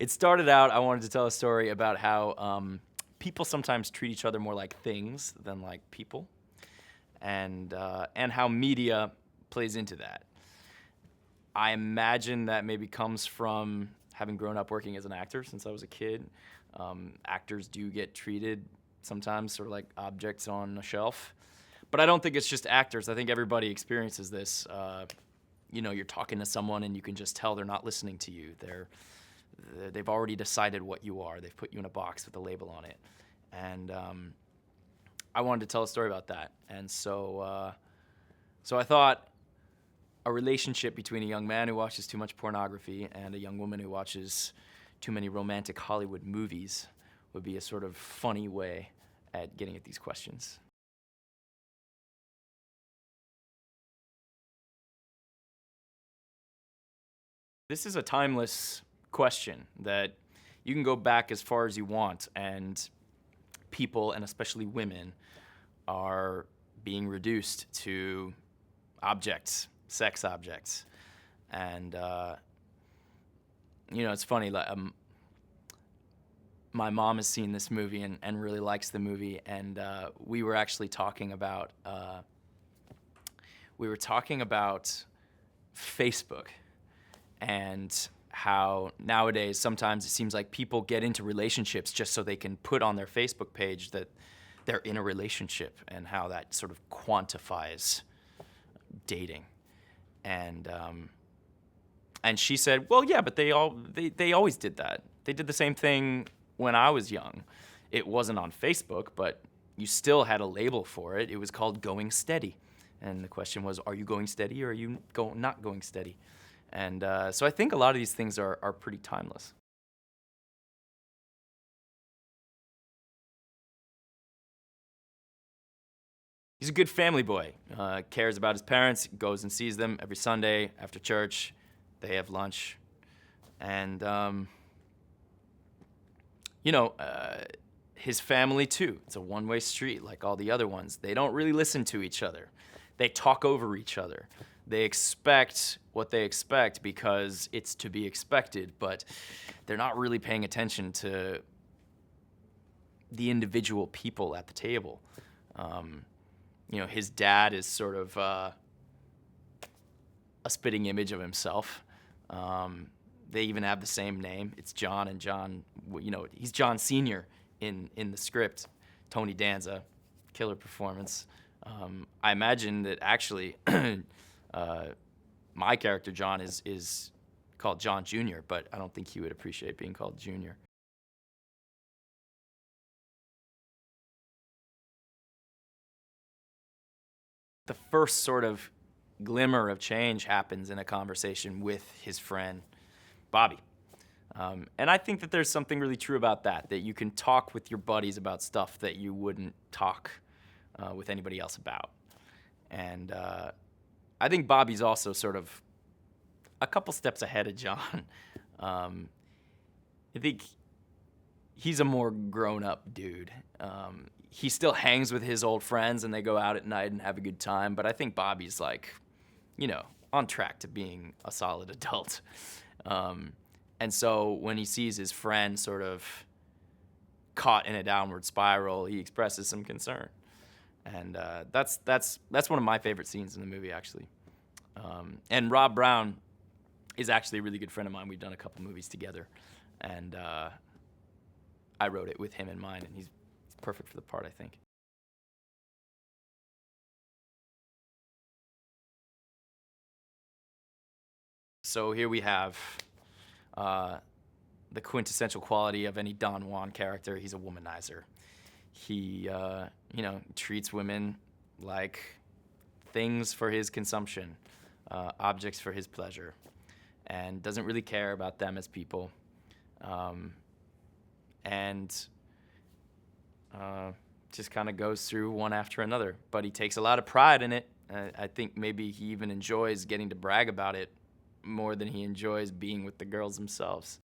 It started out, I wanted to tell a story about how people sometimes treat each other more like things than like people, and how media plays into that. I imagine that maybe comes from having grown up working as an actor since I was a kid. Actors do get treated sometimes sort of like objects on a shelf. But I don't think it's just actors. I think everybody experiences this. You're talking to someone and you can just tell they're not listening to you. They've already decided what you are. They've put you in a box with a label on it. And I wanted to tell a story about that. And so I thought a relationship between a young man who watches too much pornography and a young woman who watches too many romantic Hollywood movies would be a sort of funny way at getting at these questions. This is a timeless question that you can go back as far as you want, and people, and especially women, are being reduced to objects, sex objects. And, it's funny, like, my mom has seen this movie and really likes the movie, and we were actually talking about Facebook and how nowadays sometimes it seems like people get into relationships just so they can put on their Facebook page that they're in a relationship, and how that sort of quantifies dating. And she said, well, yeah, but they always did that. They did the same thing when I was young. It wasn't on Facebook, but you still had a label for it. It was called going steady. And the question was, are you going steady or are you not going steady? And so I think a lot of these things are pretty timeless. He's a good family boy, cares about his parents, goes and sees them every Sunday after church. They have lunch. And, his family too. It's a one-way street like all the other ones. They don't really listen to each other. They talk over each other. They expect what they expect because it's to be expected, but they're not really paying attention to the individual people at the table. His dad is sort of a spitting image of himself. They even have the same name. It's John, and John, he's John Sr. in the script. Tony Danza, killer performance. I imagine that actually my character, John, is called John Jr., but I don't think he would appreciate being called Junior. The first sort of glimmer of change happens in a conversation with his friend, Bobby. And I think that there's something really true about that you can talk with your buddies about stuff that you wouldn't talk with anybody else about. And I think Bobby's also sort of a couple steps ahead of John. I think he's a more grown-up dude. He still hangs with his old friends and they go out at night and have a good time, but I think Bobby's like, on track to being a solid adult. And so when he sees his friend sort of caught in a downward spiral, he expresses some concern. And that's one of my favorite scenes in the movie, actually. And Rob Brown is actually a really good friend of mine. We've done a couple movies together, and I wrote it with him in mind, and he's perfect for the part, I think. So here we have the quintessential quality of any Don Juan character. He's a womanizer. He, treats women like things for his consumption, objects for his pleasure, and doesn't really care about them as people. Just kind of goes through one after another. But he takes a lot of pride in it. I think maybe he even enjoys getting to brag about it more than he enjoys being with the girls themselves.